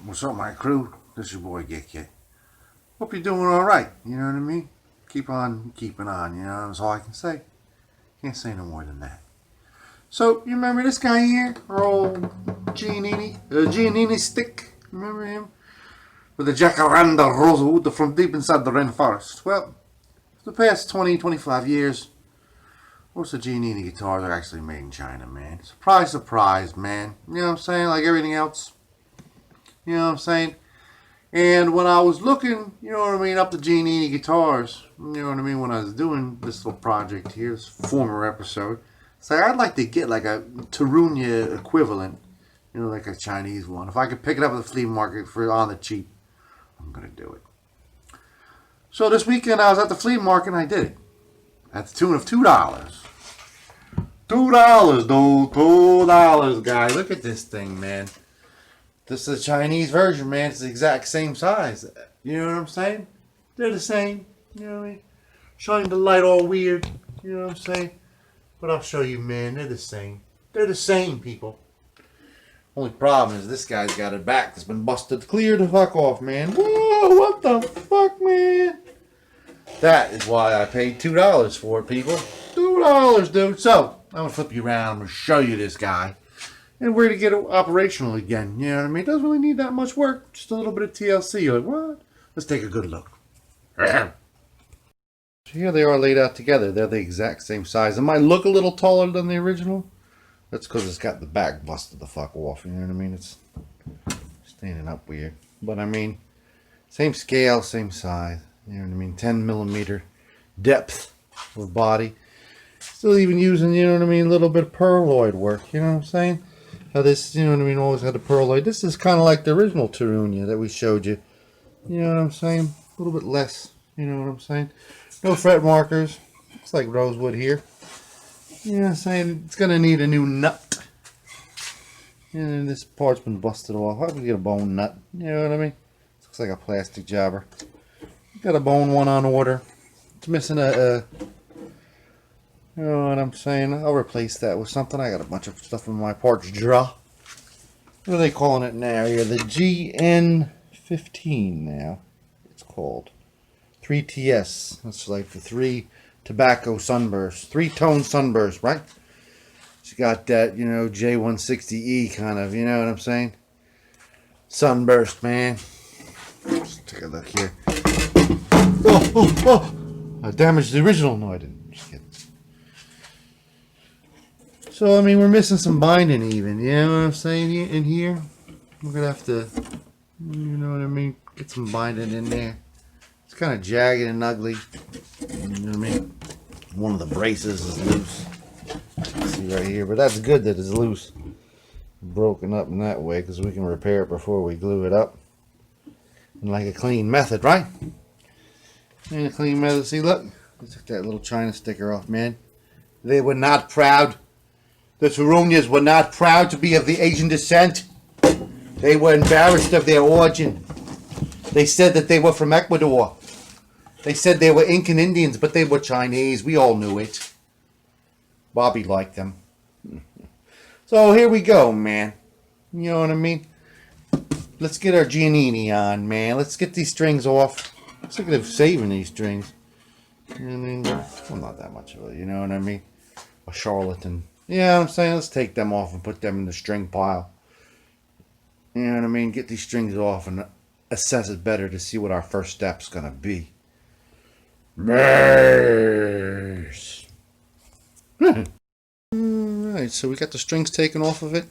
What's up, my crew? This is your boy Guitkit. Hope you're doing alright, you know what I mean? Keep on keeping on, you know, that's all I can say. Can't say no more than that. So, you remember this guy here? Our old Giannini? The Giannini stick? Remember him? With the jacaranda rosewood from deep inside the rainforest. Well, for the past 20, 25 years, most of the Giannini guitars are actually made in China, man. Surprise, surprise, man. You know what I'm saying? Like everything else. You know what I'm saying? And when I was looking, you know what I mean, up the Giannini guitars, you know what I mean, when I was doing this little project here, this former episode, it's like I'd like to get like a Turuna equivalent, you know, like a Chinese one. If I could pick it up at the flea market for on the cheap, I'm going to do it. So this weekend I was at the flea market and I did it. At the tune of $2. $2, dude. $2, guys. Look at this thing, man. This is a Chinese version, man. It's the exact same size. You know what I'm saying? They're the same. You know what I mean? Shining the light all weird. You know what I'm saying? But I'll show you, man. They're the same. They're the same, people. Only problem is this guy's got a back that's been busted clear the fuck off, man. Whoa, what the fuck, man? That is why I paid $2 for it, people. $2, dude. So, I'm going to flip you around. I'm going to show you this guy. And we're going to get it operational again. You know what I mean? It doesn't really need that much work. Just a little bit of TLC. You're like, what? Let's take a good look. So here they are laid out together. They're the exact same size. It might look a little taller than the original. That's because it's got the back busted the fuck off. You know what I mean? It's standing up weird. But I mean, same scale, same size. You know what I mean? 10 millimeter depth of body. Still even using, you know what I mean, a little bit of pearloid work. You know what I'm saying? How this, you know what I mean, always had the pearloid. This is kind of like the original Turuna that we showed you. You know what I'm saying? A little bit less. You know what I'm saying? No fret markers. Looks like rosewood here. You know what I'm saying? It's going to need a new nut. And this part's been busted off. How do we get a bone nut? You know what I mean? Looks like a plastic jobber. Got a bone one on order. It's missing a you know what I'm saying? I'll replace that with something. I got a bunch of stuff in my parts drawer. What are they calling it now here? The GN-15 now. It's called 3TS. That's like the 3 tobacco sunburst. 3-tone sunburst, right? It's got that, you know, J160E kind of, you know what I'm saying? Sunburst, man. Let's take a look here. Oh! I damaged the original. No, I didn't. Just kidding. So, I mean, we're missing some binding even. You know what I'm saying? In here, we're going to have to, you know what I mean, get some binding in there. It's kind of jagged and ugly. You know what I mean? One of the braces is loose. See right here. But that's good that it's loose. Broken up in that way because we can repair it before we glue it up. And like a clean method, right? And a clean method. See, look. I took that little China sticker off, man. They were not proud. The Turunas were not proud to be of the Asian descent. They were embarrassed of their origin. They said that they were from Ecuador. They said they were Incan Indians, but they were Chinese. We all knew it. Bobby liked them. So here we go, man. You know what I mean? Let's get our Giannini on, man. Let's get these strings off. I'm sick of saving these strings. You know what I mean? Well, not that much of it, you know what I mean? A charlatan. Yeah, I'm saying let's take them off and put them in the string pile. You know what I mean? Get these strings off and assess it better to see what our first step's gonna be. Bass. Alright, so we got the strings taken off of it.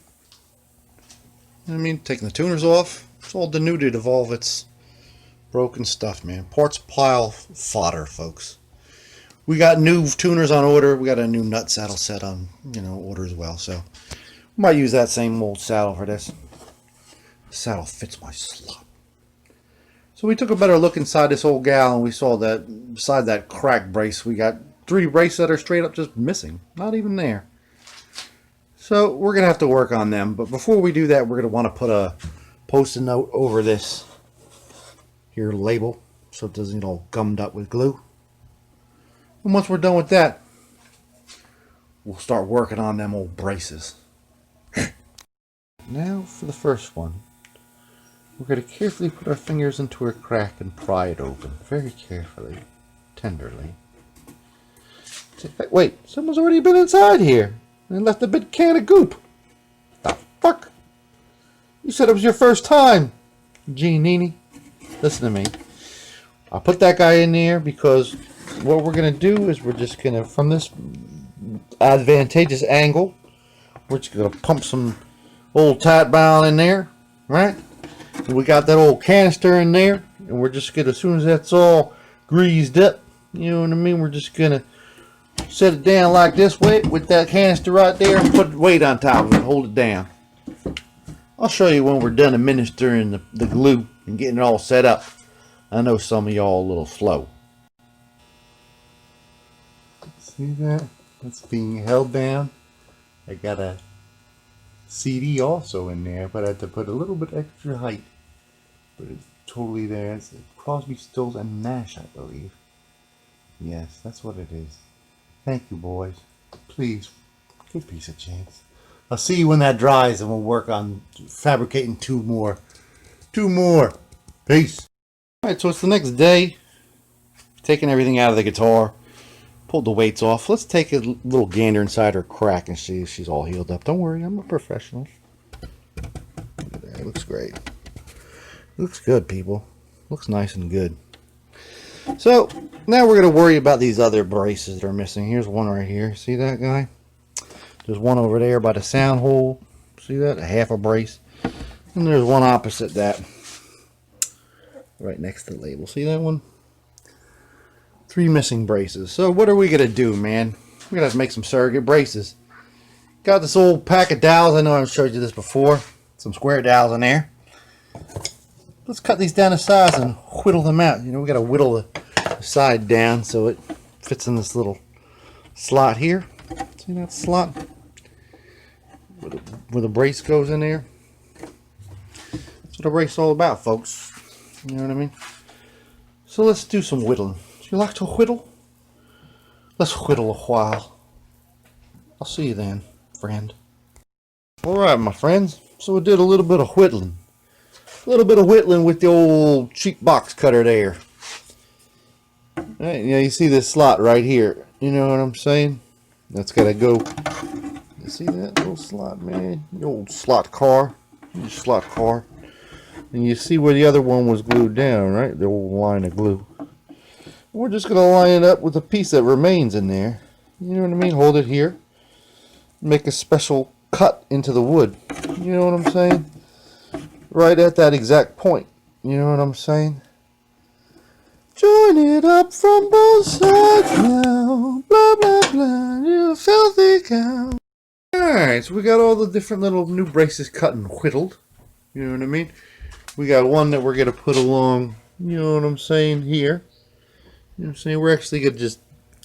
You know what I mean? Taking the tuners off. It's all denuded of all of its broken stuff, man. Parts pile fodder, folks. We got new tuners on order. We got a new nut saddle set on, you know, order as well. So we might use that same old saddle for this. The saddle fits my slot. So we took a better look inside this old gal, and we saw that beside that crack brace, we got 3 braces that are straight up just missing. Not even there. So we're going to have to work on them. But before we do that, we're going to want to put a post-it note over this here label so it doesn't get all gummed up with glue. And once we're done with that, we'll start working on them old braces. Now for the first one. We're going to carefully put our fingers into her crack and pry it open. Very carefully. Tenderly. Wait, someone's already been inside here and left a big can of goop. The fuck? You said it was your first time, Giannini. Listen to me. I'll put that guy in there because what we're going to do is we're just going to, from this advantageous angle, we're just going to pump some old Titebond in there, right? And we got that old canister in there, and we're just going to, as soon as that's all greased up, you know what I mean, we're just going to set it down like this way with that canister right there and put weight on top of it, hold it down. I'll show you when we're done administering the glue and getting it all set up. I know some of y'all a little slow. See that? That's being held down. I got a CD also in there, but I had to put a little bit extra height. But it's totally there. It's Crosby, Stills, and Nash, I believe. Yes, that's what it is. Thank you, boys. Please, give peace a chance. I'll see you when that dries, and we'll work on fabricating two more. Peace. Alright, so it's the next day. Taking everything out of the guitar. Pulled the weights off. Let's take a little gander inside her crack and see if she's all healed up. Don't worry, I'm a professional. Look at that. It looks great. Looks good, people. Looks nice and good. So, now we're going to worry about these other braces that are missing. Here's one right here. See that guy? There's one over there by the sound hole. See that? A half a brace. And there's one opposite that. Right next to the label. See that one? 3 missing braces. So what are we going to do, man? We're going to have to make some surrogate braces. Got this old pack of dowels. I know I've showed you this before. Some square dowels in there. Let's cut these down to size and whittle them out. You know, we got to whittle the side down so it fits in this little slot here. See that slot? Where the brace goes in there. That's what a brace is all about, folks. You know what I mean? So let's do some whittling. Do you like to whittle? Let's whittle a while. I'll see you then, friend. Alright, my friends. So we did a little bit of whittling. A little bit of whittling with the old cheap box cutter there. Right, you know, you see this slot right here. You know what I'm saying? That's got to go. You see that little slot, man? The old slot car. Your slot car. And you see where the other one was glued down, right? The old line of glue. We're just going to line it up with a piece that remains in there. You know what I mean? Hold it here. Make a special cut into the wood. You know what I'm saying? Right at that exact point. You know what I'm saying? Join it up from both sides now. Blah, blah, blah. You filthy cow. Alright, so we got all the different little new braces cut and whittled. You know what I mean? We got one that we're going to put along, you know what I'm saying, here. You know what I'm saying? We're actually going to just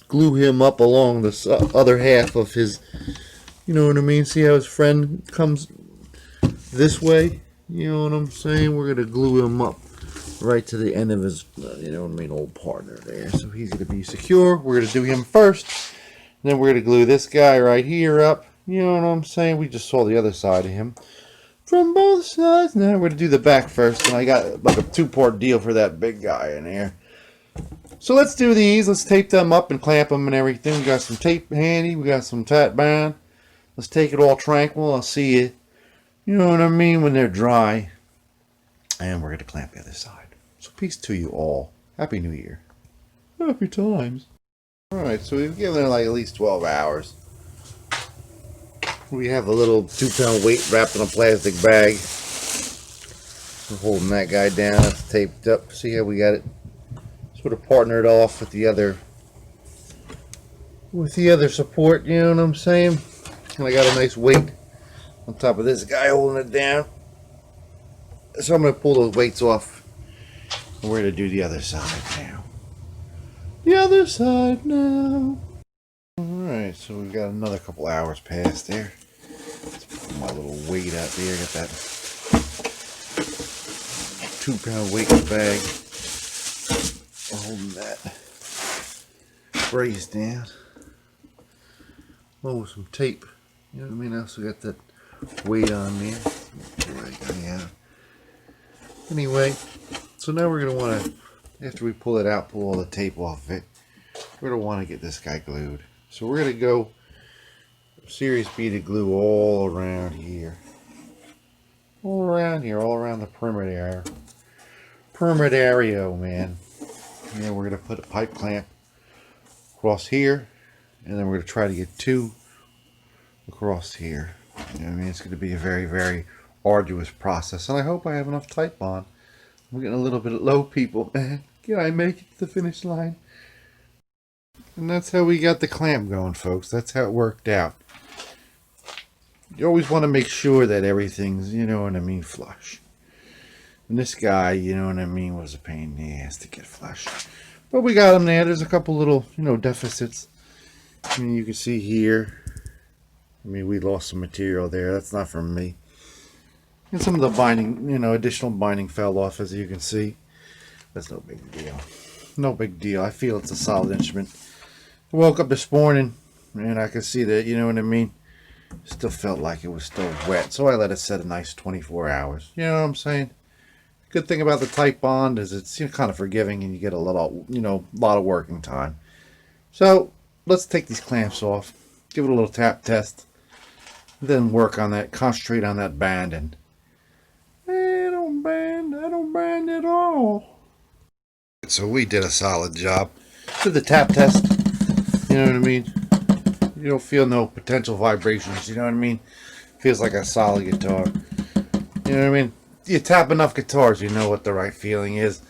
glue him up along this other half of his, you know what I mean? See how his friend comes this way? You know what I'm saying? We're going to glue him up right to the end of his, you know what I mean, old partner there. So he's going to be secure. We're going to do him first. Then we're going to glue this guy right here up. You know what I'm saying? We just saw the other side of him. From both sides. Now we're going to do the back first. And I got like a 2-part deal for that big guy in there. So let's do these. Let's tape them up and clamp them and everything. We got some tape handy. We got some Titebond. Let's take it all tranquil. I'll see you. You know what I mean? When they're dry. And we're going to clamp the other side. So peace to you all. Happy New Year. Happy times. Alright, so we've given it like at least 12 hours. We have a little 2-pound weight wrapped in a plastic bag. We're holding that guy down. It's taped up. See how we got it sort of partnered off with the other support. You know what I'm saying? And I got a nice weight on top of this guy holding it down. So I'm going to pull those weights off. And we're going to do the other side now. The other side now. Alright, so we've got another couple hours past there. Let's put my little weight out there. Got that 2-pound weight in the bag. Holding that brace down. Oh, with some tape. You know what I mean? I also got that weight on there. Anyway, so now we're going to want to, after we pull it out, pull all the tape off of it, we're going to want to get this guy glued. So we're going to go Series B to glue all around here. All around here, all around the perimeter. Perimeterio, man. And then we're going to put a pipe clamp across here, and then we're going to try to get 2 across here. You know what I mean? It's going to be a very, very arduous process, and I hope I have enough Titebond. I'm getting a little bit low, people, man. Can I make it to the finish line? And that's how we got the clamp going, folks. That's how it worked out. You always want to make sure that everything's, you know what I mean, flush. And this guy, you know what I mean, was a pain in the ass to get flush. But we got him there. There's a couple little, you know, deficits. I mean, you can see here. I mean, we lost some material there. That's not from me. And some of the binding, you know, additional binding fell off, as you can see. That's no big deal. No big deal. I feel it's a solid instrument. I woke up this morning, and I could see that, you know what I mean? Still felt like it was still wet. So I let it set a nice 24 hours. You know what I'm saying? Good thing about the Titebond is it's, you know, kind of forgiving, and you get a little, you know, lot of working time. So let's take these clamps off, give it a little tap test, then work on that, concentrate on that banding. I don't band at all. So we did a solid job. Did the tap test, you know what I mean? You don't feel no potential vibrations, you know what I mean? Feels like a solid guitar. You know what I mean? You tap enough guitars, you know what the right feeling is.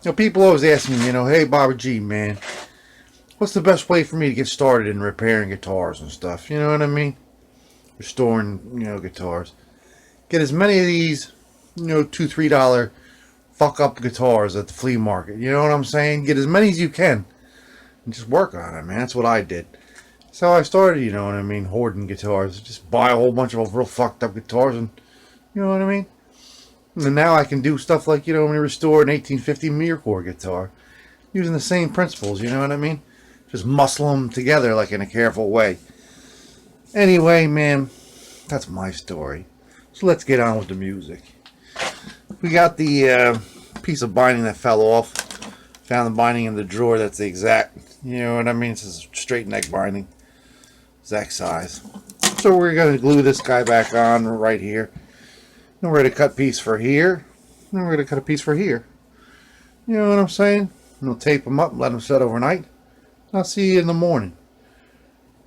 You know, people always ask me, you know, hey Bobby G, man, what's the best way for me to get started in repairing guitars and stuff? You know what I mean? Restoring, you know, guitars. Get as many of these, you know, $2, $3 fuck up guitars at the flea market. You know what I'm saying? Get as many as you can and just work on it, man. That's what I did. So I started, you know what I mean, hoarding guitars. Just buy a whole bunch of real fucked up guitars, and you know what I mean? And now I can do stuff like, you know, when you restore an 1850 Mirror guitar, using the same principles, you know what I mean? Just muscle them together like in a careful way. Anyway, man, that's my story. So let's get on with the music. We got the piece of binding that fell off. Found the binding in the drawer. That's the exact, you know what I mean? It's a straight neck binding. Exact size. So we're going to glue this guy back on right here. Then we're going to cut a piece for here. Then we're going to cut a piece for here. You know what I'm saying? And we'll tape them up, let them set overnight. I'll see you in the morning.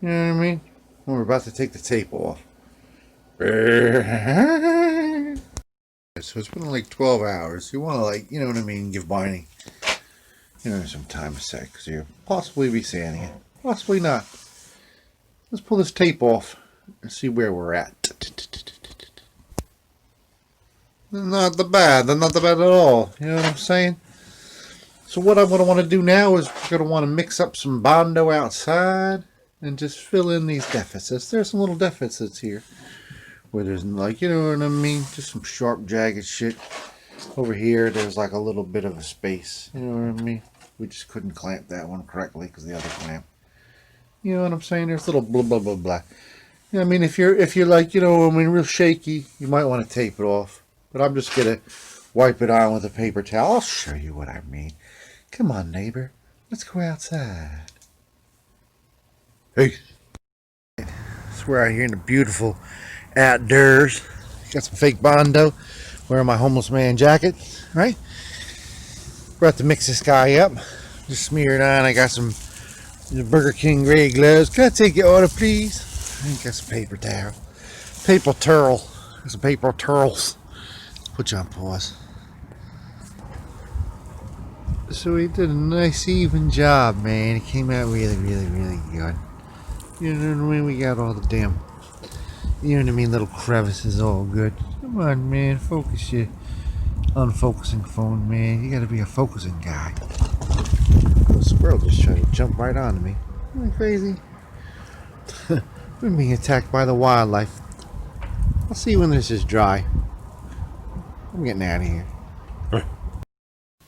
You know what I mean? When we're about to take the tape off. So it's been like 12 hours. You want to, like, you know what I mean, give binding, you know, some time to set, because you'll possibly be sanding it. Possibly not. Let's pull this tape off and see where we're at. Not the bad. Not the bad at all. You know what I'm saying? So what I'm going to want to do now is we're going to want to mix up some Bondo outside and just fill in these deficits. There's some little deficits here where there's, like, you know what I mean, just some sharp, jagged shit. Over here, there's like a little bit of a space. You know what I mean? We just couldn't clamp that one correctly because the other clamp. You know what I'm saying? There's little blah blah blah blah. You know, I mean, if you're like, you know, I mean, real shaky, you might want to tape it off. But I'm just gonna wipe it on with a paper towel. I'll show you what I mean. Come on, neighbor. Let's go outside. Hey. So we're out here in the beautiful outdoors. Got some fake Bondo. Wearing my homeless man jacket, right? We're about to mix this guy up. Just smear it on. I got some Burger King gray gloves. Can I take your order, please? I got some paper towel. Paper towel. Got some paper towels. Put you on pause. So we did a nice even job, man. It came out really, really, really good. You know what I mean? We got all the damn, you know what I mean, little crevices all good. Come on, man. Focus your unfocusing phone, man. You gotta be a focusing guy. The squirrel just tried to jump right onto me. Isn't that crazy? We're being attacked by the wildlife. I'll see you when this is dry. I'm getting out of here.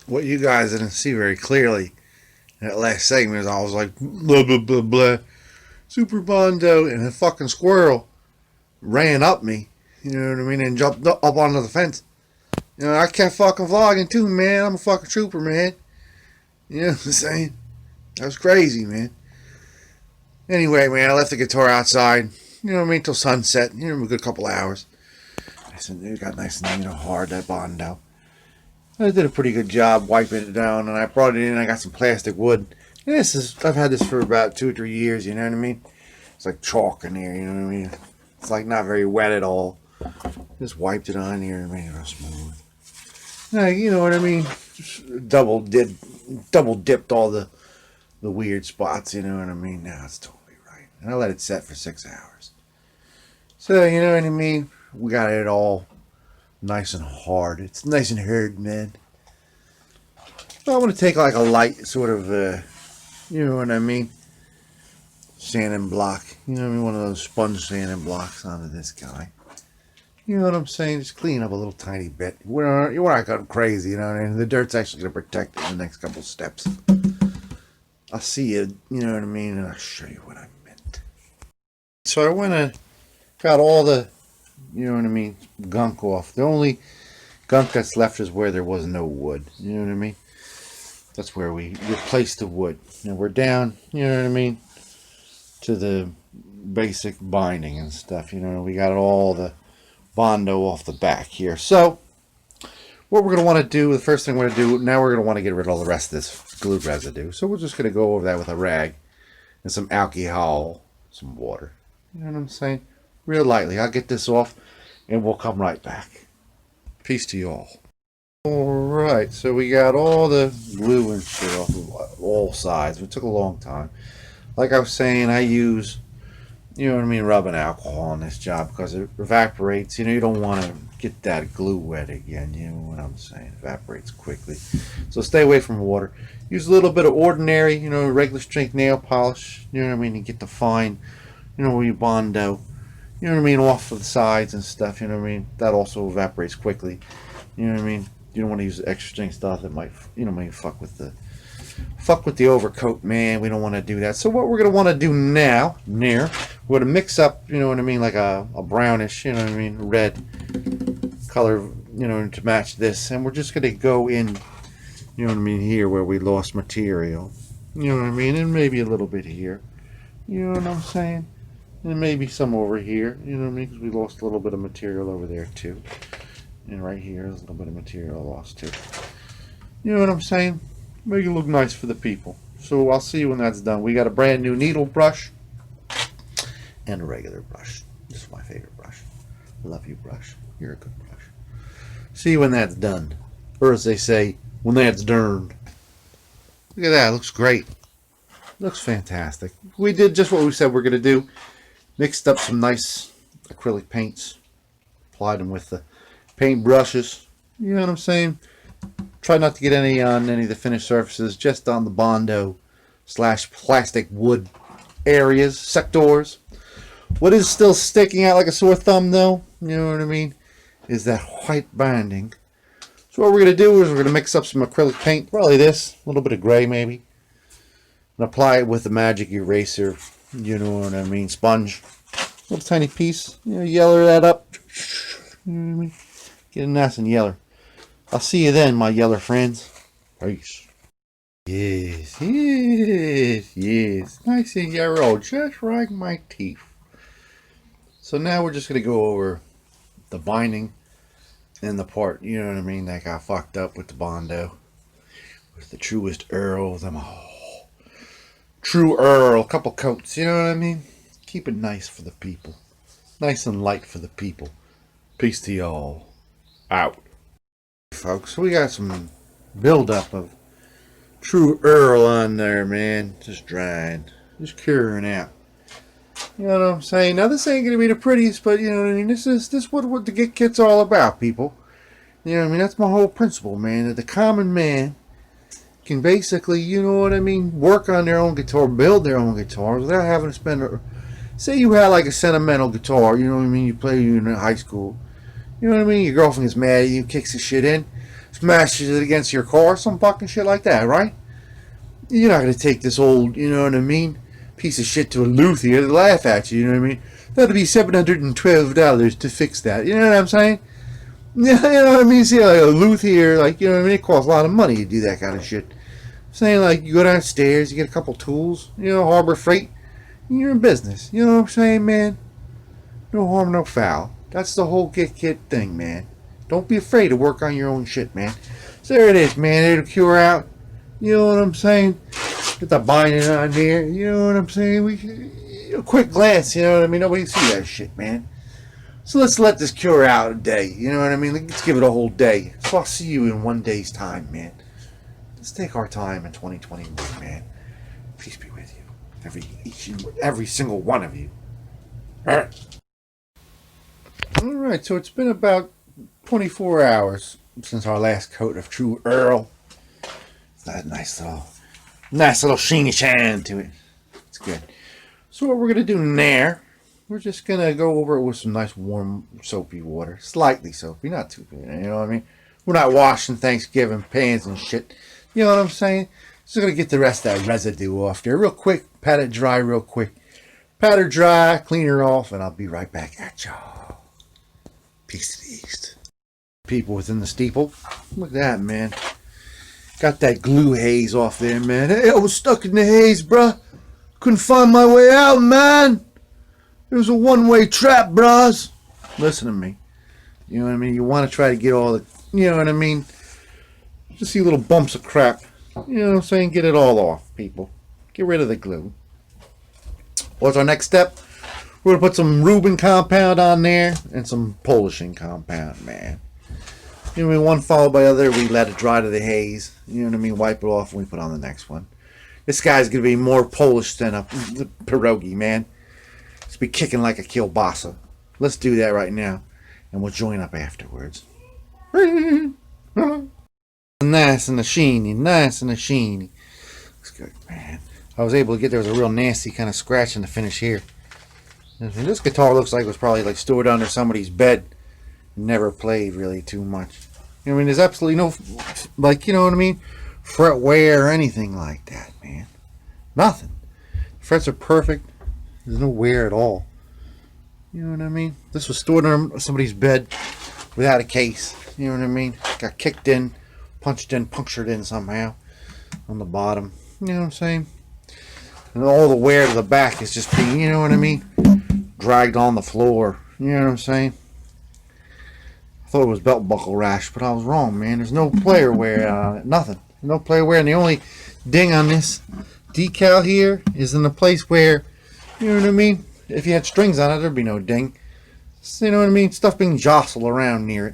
What you guys didn't see very clearly in that last segment is I was like, blah, blah, blah, blah. Super Bondo, and a fucking squirrel ran up me. You know what I mean? And jumped up onto the fence. You know, I kept fucking vlogging too, man. I'm a fucking trooper, man. You know what I'm saying? That was crazy, man. Anyway, man, I left the guitar outside. You know what I mean? Till sunset. You know, a good couple hours. I said, it got nice and, hard, that Bondo. I did a pretty good job wiping it down, and I brought it in. I got some plastic wood. And I've had this for about 2 or 3 years, you know what I mean? It's like chalk in there, you know what I mean? It's like not very wet at all. Just wiped it on here and made it real smooth. Now, you know what I mean? Just double dipped all the weird spots, you know what I mean? Now it's totally right. And I let it set for 6 hours. So, you know what I mean? We got it all nice and hard. It's nice and hard, man. So I want to take like a light sort of, you know what I mean? Sanding block. You know what I mean? One of those sponge sanding blocks onto this guy. You know what I'm saying? Just clean up a little tiny bit. We're not going crazy, you know what I mean? The dirt's actually going to protect it in the next couple steps. I'll see you, you know what I mean? And I'll show you what I meant. So I went and got all the, you know what I mean, gunk off. The only gunk that's left is where there was no wood. You know what I mean? That's where we replaced the wood. And we're down, you know what I mean, to the basic binding and stuff. You know, we got all the Bondo off the back here. So what we're going to want to do, the first thing we're going to do, now we're going to want to get rid of all the rest of this glue residue. So we're just going to go over that with a rag and some alcohol, some water. You know what I'm saying? Real lightly. I'll get this off and we'll come right back. Peace to you all. Alright, so we got all the glue and shit off of all sides. It took a long time. Like I was saying, I use, you know what I mean, rubbing alcohol on this job because it evaporates. You know, you don't want to get that glue wet again. You know what I'm saying? It evaporates quickly. So stay away from water. Use a little bit of ordinary, you know, regular strength nail polish. You know what I mean? And get the fine, you know, where you Bondo, you know what I mean, off of the sides and stuff. You know what I mean? That also evaporates quickly. You know what I mean? You don't want to use extra strength stuff that might, you know, maybe fuck with the overcoat, man. We don't want to do that. So what we're going to want to do now, we're going to mix up, you know what I mean, like a brownish, you know what I mean, red color, you know, to match this. And we're just going to go in, you know what I mean, here where we lost material. You know what I mean? And maybe a little bit here. You know what I'm saying? And maybe some over here, you know what I mean, because we lost a little bit of material over there too. And right here is a little bit of material lost too. You know what I'm saying? Make it look nice for the people. So I'll see you when that's done. We got a brand new needle brush and a regular brush. This is my favorite brush. Love you, brush. You're a good brush. See you when that's done. Or as they say, when that's durned. Look at that. It looks great. Looks fantastic. We did just what we said we're going to do. Mixed up some nice acrylic paints. Applied them with the paint brushes. You know what I'm saying? Try not to get any on any of the finished surfaces, just on the Bondo / plastic wood areas, sectors. What is still sticking out like a sore thumb though, you know what I mean, is that white binding. So what we're going to do is we're going to mix up some acrylic paint, probably this, a little bit of gray maybe, and apply it with the magic eraser, you know what I mean, sponge. A little tiny piece, you know, yeller that up, you know what I mean, get it nice and yeller. I'll see you then, my yeller friends. Peace. Yes, yes, yes. Nice and yellow, just like my teeth. So now we're just going to go over the binding and the part, you know what I mean, that got fucked up with the Bondo. With the truest Earl of them all. True Earl, couple coats, you know what I mean? Keep it nice for the people. Nice and light for the people. Peace to y'all. Out. Folks, we got some buildup of true Earl on there, man. Just drying, just curing out. You know what I'm saying? Now this ain't gonna be the prettiest, but you know what I mean. This is what the Guitkit's all about, people. You know what I mean? That's my whole principle, man. That the common man can basically, you know what I mean, work on their own guitar, build their own guitars without having to spend. Say you had like a sentimental guitar, you know what I mean? You play in high school. You know what I mean? Your girlfriend gets mad at you, kicks the shit in, smashes it against your car, some fucking shit like that, right? You're not going to take this old, you know what I mean, piece of shit to a luthier to laugh at you, you know what I mean? That'll be $712 to fix that, you know what I'm saying? Yeah, you know what I mean? You see like a luthier, like, you know what I mean? It costs a lot of money to do that kind of shit. Saying like you go downstairs, you get a couple tools, you know, Harbor Freight, and you're in business. You know what I'm saying, man? No harm, no foul. That's the whole Guitkit thing, man. Don't be afraid to work on your own shit, man. So there it is, man. It'll cure out. You know what I'm saying? Get the binding on there. You know what I'm saying? A quick glance. You know what I mean? Nobody see that shit, man. So let's let this cure out a day. You know what I mean? Let's give it a whole day. So I'll see you in one day's time, man. Let's take our time in 2021, man. Peace be with you. Every single one of you. Alright, so it's been about 24 hours since our last coat of True Earl. It's got a nice little sheeny shine to it. It's good. So what we're going to do now, we're just going to go over it with some nice warm soapy water. Slightly soapy, not too good, you know what I mean? We're not washing Thanksgiving pans and shit. You know what I'm saying? Just going to get the rest of that residue off there real quick. Pat it dry real quick. Pat her dry, clean her off, and I'll be right back at y'all. Peace to the east. People within the steeple. Look at that, man. Got that glue haze off there, man. Hey, I was stuck in the haze, bruh. Couldn't find my way out, man. It was a one-way trap, bros. Listen to me. You know what I mean? You want to try to get all the, you know what I mean? Just see little bumps of crap. You know what I'm saying? Get it all off, people. Get rid of the glue. What's our next step? We're going to put some Rubin compound on there and some polishing compound, man. You know what I mean? One followed by the other. We let it dry to the haze. You know what I mean? Wipe it off and we put on the next one. This guy's going to be more polished than a pierogi, man. It's be kicking like a kielbasa. Let's do that right now. And we'll join up afterwards. Nice and a sheeny. Nice and a sheeny. Looks good, man. I was able to get, there was a real nasty kind of scratch in the finish here. And this guitar looks like it was probably like stored under somebody's bed. Never played really too much. You know what I mean? There's absolutely no, like, you know what I mean? Fret wear or anything like that, man. Nothing. The frets are perfect. There's no wear at all. You know what I mean? This was stored under somebody's bed without a case. You know what I mean? Got kicked in, punched in, punctured in somehow on the bottom. You know what I'm saying? And all the wear to the back is just being, you know what I mean? Dragged on the floor. You know what I'm saying? I thought it was belt buckle rash, but I was wrong, man. There's no player wear on it. Nothing. No player wear. And the only ding on this decal here is in the place where, you know what I mean? If you had strings on it, there'd be no ding. So, you know what I mean? Stuff being jostled around near it.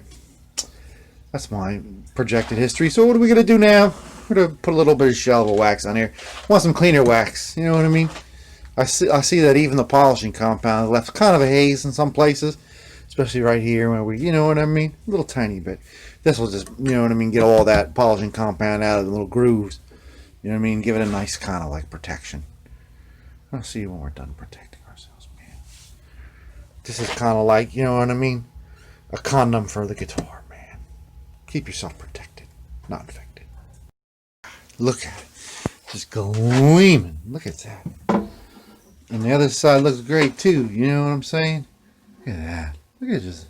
That's my projected history. So what are we going to do now? We're going to put a little bit of shallow wax on here. Want some cleaner wax. You know what I mean? I see that even the polishing compound left kind of a haze in some places. Especially right here where we, you know what I mean? A little tiny bit. This will just, you know what I mean, get all that polishing compound out of the little grooves. You know what I mean? Give it a nice kind of like protection. I'll see you when we're done protecting ourselves, man. This is kind of like, you know what I mean? A condom for the guitar, man. Keep yourself protected, not infected. Look at it. Just gleaming. Look at that. And the other side looks great too. You know what I'm saying? Look at that. Look at it, just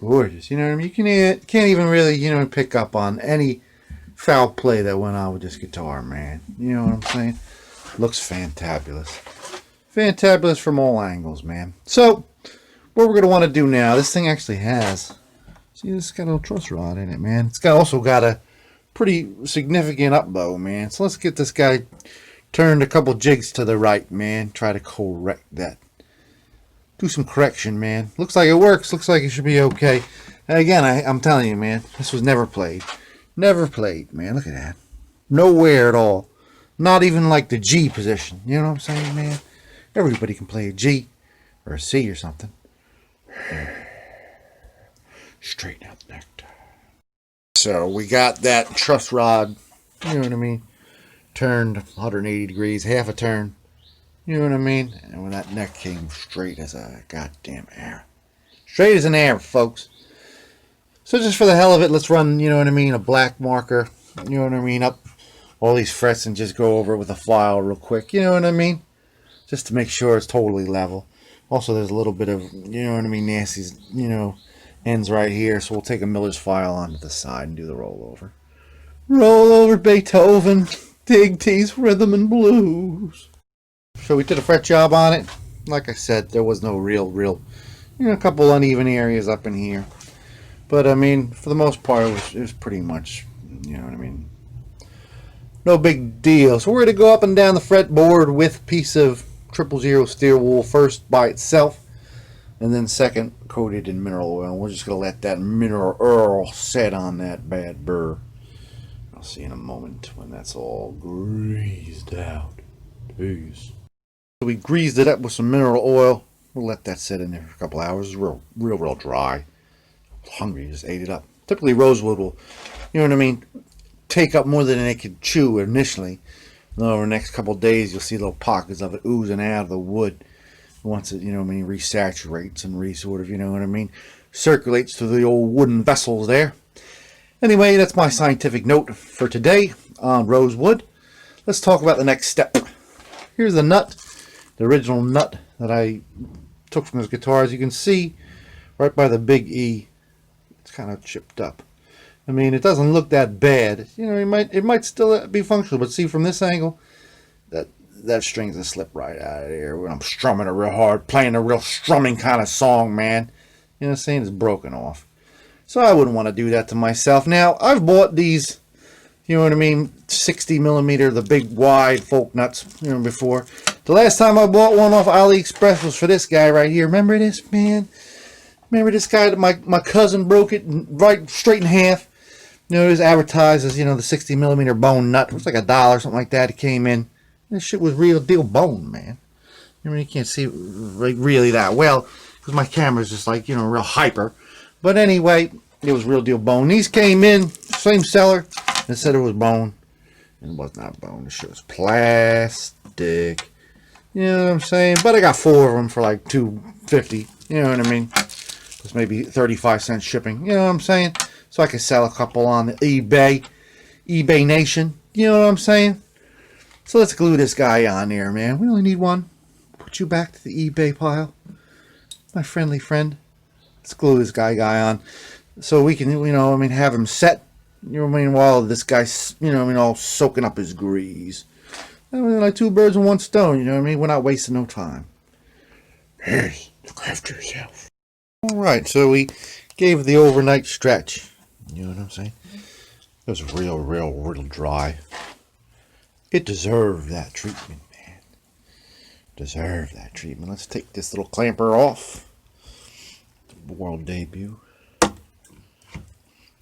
gorgeous. You know what I mean? You can't even really, you know, pick up on any foul play that went on with this guitar, man. You know what I'm saying? Looks fantabulous. Fantabulous from all angles, man. So, what we're going to want to do now, this thing actually has, see, this got a little truss rod in it, man. It's also got a pretty significant up bow, man. So let's get this guy turned a couple jigs to the right, man. Try to correct that. Do some correction, man. Looks like it works. Looks like it should be okay. And again, I'm telling you, man, this was never played. Never played, man. Look at that. No wear at all. Not even like the G position. You know what I'm saying, man? Everybody can play a G or a C or something. Straighten out the necktie. So we got that truss rod, you know what I mean, turned 180 degrees, half a turn. You know what I mean? And when that neck came straight as a goddamn arrow. Straight as an arrow, folks. So just for the hell of it, let's run, you know what I mean, a black marker, you know what I mean, up all these frets and just go over it with a file real quick. You know what I mean? Just to make sure it's totally level. Also, there's a little bit of, you know what I mean, nasty, you know, ends right here, so we'll take a miller's file onto the side and do the rollover. Roll over Beethoven, dig these rhythm and blues. So we did a fret job on it. Like I said, there was no real, a couple uneven areas up in here. But I mean, for the most part, it was pretty much, you know what I mean, no big deal. So we're going to go up and down the fretboard with a piece of 000 steel wool, first by itself, and then second coated in mineral oil. And we're just going to let that mineral oil set on that bad burr. I'll see in a moment when that's all greased out. Peace. So we greased it up with some mineral oil. We'll let that sit in there for a couple hours. It's real dry. Hungry, just ate it up. Typically rosewood will, you know what I mean, take up more than it could chew initially. And over the next couple of days, you'll see little pockets of it oozing out of the wood. Once it, you know what I mean, resaturates and sort of, you know what I mean, circulates through the old wooden vessels there. Anyway, that's my scientific note for today on rosewood. Let's talk about the next step. Here's the nut, the original nut that I took from this guitar. As you can see, right by the big E, it's kind of chipped up. I mean, it doesn't look that bad. You know, it might still be functional, but see from this angle, that string's gonna slip right out of there when I'm strumming it real hard, playing a real strumming kind of song, man. You know what I'm saying? It's broken off. So I wouldn't want to do that to myself. Now, I've bought these, you know what I mean, 60 millimeter, the big wide folk nuts, you know, before. The last time I bought one off AliExpress was for this guy right here. Remember this, man? Remember this guy that my cousin broke it right straight in half? You know, it was advertised as, you know, the 60 millimeter bone nut. It was like $1, something like that. It came in. This shit was real deal bone, man. I mean, you can't see it like really that well because my camera's just like, you know, real hyper. But anyway, it was real deal bone. These came in, same seller, and said it was bone. It was not bone. This shit was plastic. You know what I'm saying? But I got 4 of them for like $2.50. You know what I mean? It's maybe 35-cent shipping. You know what I'm saying? So I can sell a couple on eBay Nation. You know what I'm saying? So let's glue this guy on there, man. We only need one. Put you back to the eBay pile, my friendly friend. Let's glue this guy on, so we can, you know, I mean, have him set. You know what I mean? While this guy's, you know what I mean, all soaking up his grease. I mean, like 2 birds with 1 stone. You know what I mean? We're not wasting no time. Hey, look after yourself. All right, so we gave the overnight stretch. You know what I'm saying? It was real dry. It deserved that treatment, man. Deserved that treatment. Let's take this little clamper off. World debut.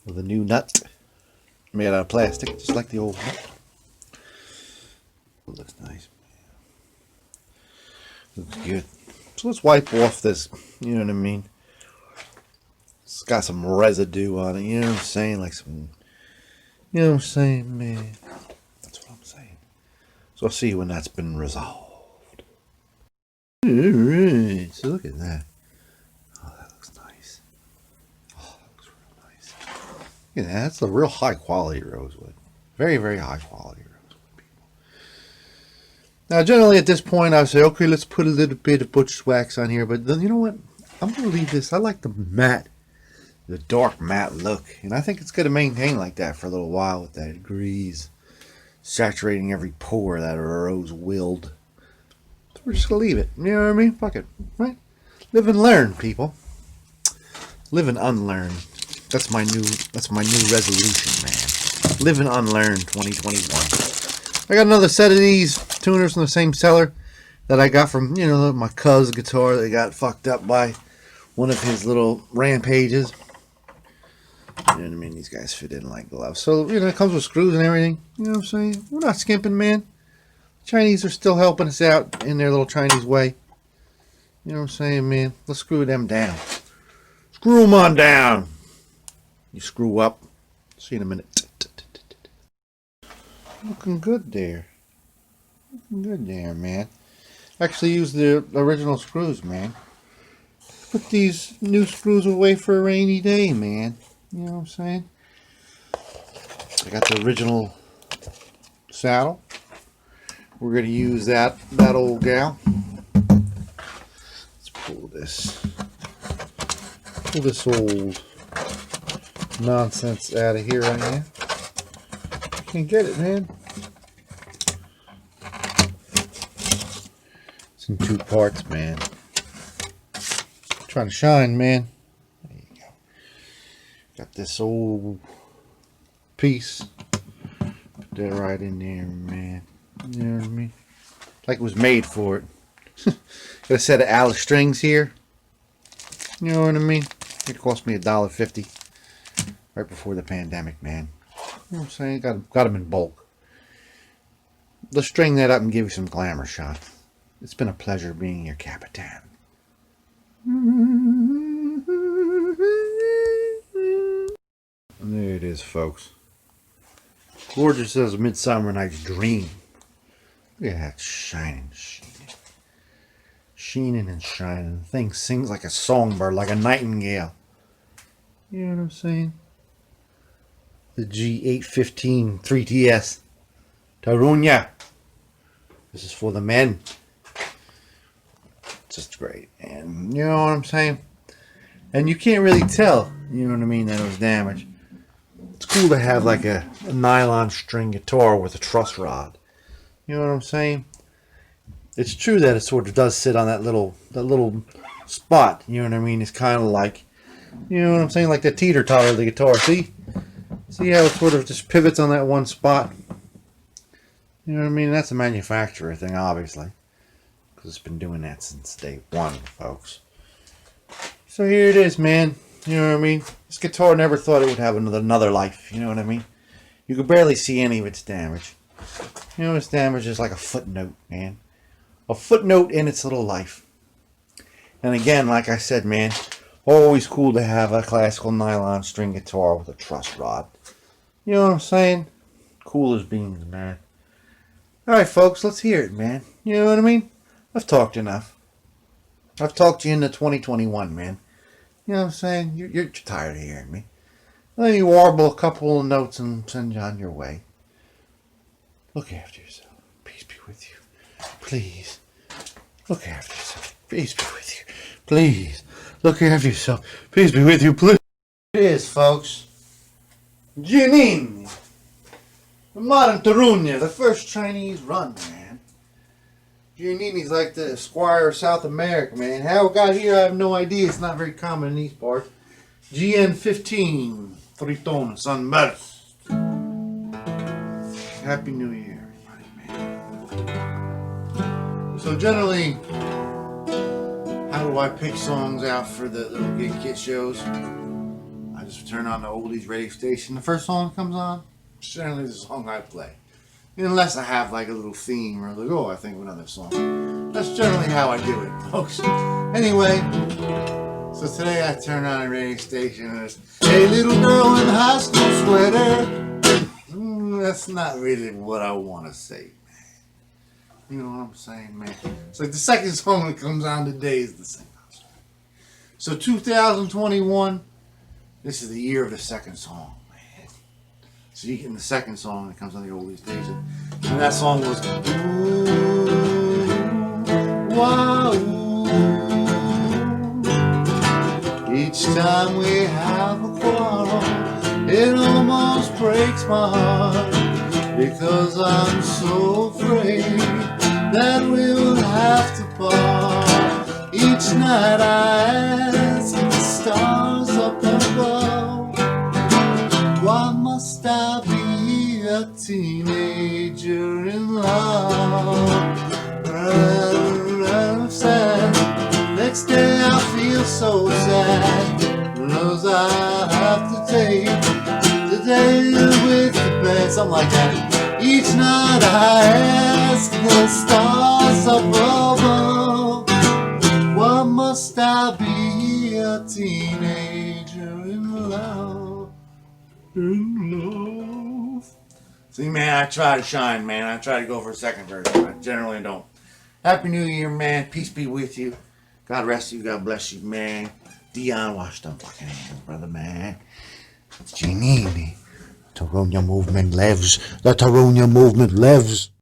With a new nut. Made out of plastic, just like the old nut. It looks nice. Looks good. So let's wipe off this, you know what I mean? It's got some residue on it, you know what I'm saying? Like some, you know what I'm saying, man? That's what I'm saying. So I'll see you when that's been resolved. Alright, so look at that. Oh, that looks nice. Oh, that looks real nice. Look at that. That's a real high quality rosewood. Very high quality rosewood, people. Now, generally at this point, I say, okay, let's put a little bit of butcher's wax on here. But then, you know what? I'm going to leave this. I like the matte, the dark matte look. And I think it's going to maintain like that for a little while with that grease saturating every pore that rose willed. So we're just going to leave it. You know what I mean? Fuck it. Right? Live and learn, people. Live and unlearn. That's my new resolution, man. Live and unlearn 2021. I got another set of these tuners from the same seller that I got from, you know, my cousin's guitar that got fucked up by one of his little rampages. You know what I mean? These guys fit in like gloves. So, you know, it comes with screws and everything. You know what I'm saying? We're not skimping, man. Chinese are still helping us out in their little Chinese way. You know what I'm saying, man? Let's screw them down. Screw them on down. You screw up. See you in a minute. Looking good there. Looking good there, man. Actually use the original screws, man. Put these new screws away for a rainy day, man. You know what I'm saying? I got the original saddle. We're going to use that old gal. Let's pull this pull this old nonsense out of here right now. Can't get it, man. It's in 2 parts, man. Trying to shine, man. There you go. Got this old piece. Put that right in there, man. You know what I mean? Like it was made for it. Got a set of Alice strings here. You know what I mean? It cost me $1.50 right before the pandemic, man. You know what I'm saying? Got them in bulk. Let's string that up and give you some glamour shots. It's been a pleasure being your Capitan. And there it is, folks. Gorgeous as a Midsummer Night's Dream. Look at that shining. Sheening and shining. The thing sings like a songbird, like a nightingale. You know what I'm saying? The G-15 3TS. Turuna. This is for the men. Just great. And you know what I'm saying? And you can't really tell, you know what I mean, that it was damaged. It's cool to have like a nylon string guitar with a truss rod. You know what I'm saying? It's true that it sort of does sit on that little spot. You know what I mean? It's kind of like, you know what I'm saying, like the teeter-totter of the guitar. See how it sort of just pivots on that one spot? You know what I mean? That's a manufacturer thing, obviously, because it's been doing that since day one, folks. So here it is, man. You know what I mean? This guitar never thought it would have another life. You know what I mean? You could barely see any of its damage. You know, its damage is like a footnote, man. A footnote in its little life. And again, like I said, man, always cool to have a classical nylon string guitar with a truss rod. You know what I'm saying? Cool as beans, man. Alright, folks, let's hear it, man. You know what I mean? I've talked enough. I've talked you into 2021, man. You know what I'm saying? You're tired of hearing me. Let me warble a couple of notes and send you on your way. Look after yourself. Peace be with you. Please. Look after yourself. Peace be with you. Please. Look after yourself. Peace be with you. Please. It is, folks. Giannini. The modern Turuna. The first Chinese run, man. Giannini's like the Esquire of South America, man. How it got here, I have no idea. It's not very common in these parts. GN-15. Tritone Sunburst. Happy New Year, everybody, man. So generally, how do I pick songs out for the little Guitkit shows? I just turn on the oldies radio station. The first song that comes on, generally the song I play. Unless I have like a little theme or like, oh, I think of another song. That's generally how I do it, folks. Anyway, so today I turn on a radio station and it's, hey, little girl in a high school sweater. That's not really what I want to say, man. You know what I'm saying, man? It's like the second song that comes on today is the same. So 2021, this is the year of the second song, man. So you get in the second song that comes on the oldies station. And that song was, ooh, wow, ooh. Each time we have a quarrel, it almost breaks my heart, because I'm so afraid that we'll have to part. Each night I ask the stars up above, why must I be a teenager in love? I'm sad. Next day I feel so sad, because I have to take the day with the bed, something like that. Each night I ask the stars up above, why must I be a teenager in love? In love. See, man, I try to shine, man. I try to go for a second verse, but I generally don't. Happy New Year, man. Peace be with you. God rest you. God bless you, man. Dion, wash them fucking hands, brother, man. It's Giannini. Turuna movement lives. The Turuna movement lives.